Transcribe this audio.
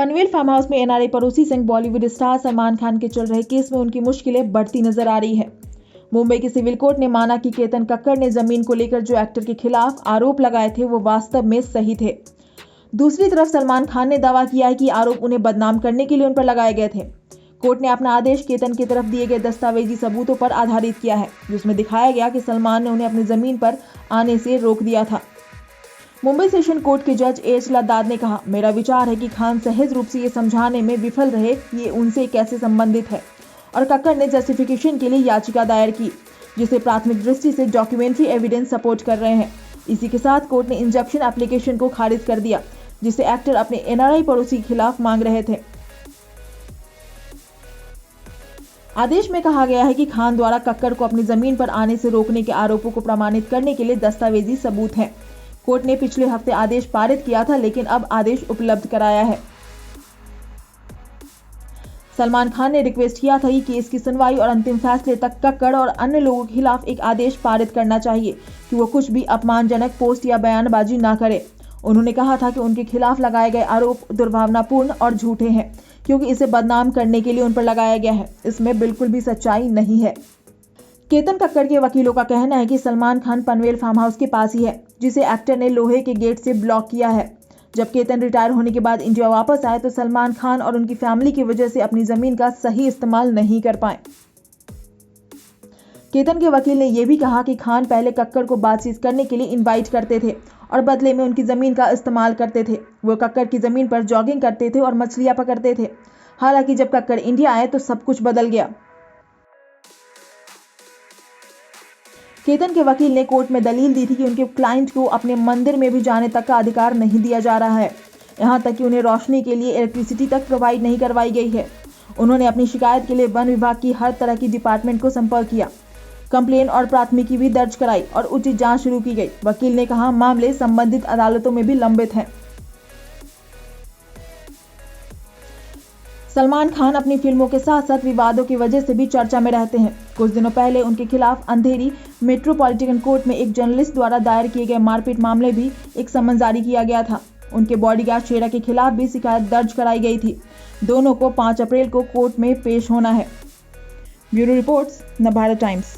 Panvel farm house में NRI पड़ोसी संग बॉलीवुड स्टार सलमान खान के चल रहे केस में उनकी मुश्किलें बढ़ती नजर आ रही है। मुंबई की सिविल कोर्ट ने माना कि केतन कक्कड़ ने जमीन को लेकर जो एक्टर के खिलाफ आरोप लगाए थे वो वास्तव में सही थे। दूसरी तरफ सलमान खान ने दावा किया है कि आरोप उन्हें बदनाम करने के लिए उन पर लगाए गए थे। कोर्ट ने अपना आदेश केतन की तरफ दिए गए दस्तावेजी सबूतों पर आधारित किया है, जिसमें दिखाया गया कि सलमान ने उन्हें अपनी जमीन पर आने से रोक दिया था। मुंबई सेशन कोर्ट के जज एच लद्दाद ने कहा, मेरा विचार है कि खान सहज रूप से ये समझाने में विफल रहे कि ये उनसे कैसे संबंधित है और कक्कड़ ने जस्टिफिकेशन के लिए याचिका दायर की, जिसे प्राथमिक दृष्टि से डॉक्यूमेंट्री एविडेंस सपोर्ट कर रहे हैं। इसी के साथ कोर्ट ने इंजंक्शन एप्लीकेशन को खारिज कर दिया, जिसे एक्टर अपने एनआरआई पड़ोसी के खिलाफ मांग रहे थे। आदेश में कहा गया है कि खान द्वारा कक्कड़ को अपनी जमीन पर आने से रोकने के आरोपों को प्रमाणित करने के लिए दस्तावेजी सबूत हैं। कोर्ट ने पिछले हफ्ते आदेश पारित किया था, लेकिन अब आदेश उपलब्ध कराया है। सलमान खान ने रिक्वेस्ट किया था कि केस की सुनवाई और अंतिम फैसले तक कक्कड़ और अन्य लोगों के खिलाफ एक आदेश पारित करना चाहिए कि वो कुछ भी अपमानजनक पोस्ट या बयानबाजी ना करें। उन्होंने कहा था कि उनके खिलाफ लगाए गए आरोप दुर्भावनापूर्ण और झूठे हैं, क्योंकि इसे बदनाम करने के लिए उन पर लगाया गया है। इसमें बिल्कुल भी सच्चाई नहीं है। केतन कक्कड़ के वकीलों का कहना है कि सलमान खान पनवेल फार्म हाउस के पास ही है, जिसे एक्टर ने लोहे के गेट से ब्लॉक किया है। जब केतन रिटायर होने के बाद इंडिया वापस आए तो सलमान खान और उनकी फैमिली की वजह से अपनी जमीन का सही इस्तेमाल नहीं कर पाए। केतन के वकील ने यह भी कहा कि खान पहले कक्कड़ को बातचीत करने के लिए इनवाइट करते थे और बदले में उनकी जमीन का इस्तेमाल करते थे। वो कक्कड़ की जमीन पर जॉगिंग करते थे और मछलियां पकड़ते थे। हालांकि जब कक्कड़ इंडिया आए तो सब कुछ बदल गया। केतन के वकील ने कोर्ट में दलील दी थी कि उनके क्लाइंट को अपने मंदिर में भी जाने तक का अधिकार नहीं दिया जा रहा है, यहां तक कि उन्हें रोशनी के लिए इलेक्ट्रिसिटी तक प्रोवाइड नहीं करवाई गई है। उन्होंने अपनी शिकायत के लिए वन विभाग की हर तरह की डिपार्टमेंट को संपर्क किया, कंप्लेन और प्राथमिकी भी दर्ज कराई और उचित जांच शुरू की गई। वकील ने कहा, मामले संबंधित अदालतों में भी लंबित हैं। सलमान खान अपनी फिल्मों के साथ साथ विवादों की वजह से भी चर्चा में रहते हैं। कुछ दिनों पहले उनके खिलाफ अंधेरी मेट्रोपॉलिटन कोर्ट में एक जर्नलिस्ट द्वारा दायर किए गए मारपीट मामले भी एक समन जारी किया गया था। उनके बॉडीगार्ड शेरा के खिलाफ भी शिकायत दर्ज कराई गई थी। दोनों को 5 अप्रैल को कोर्ट में पेश होना है। Bureau reports, Navbharat times.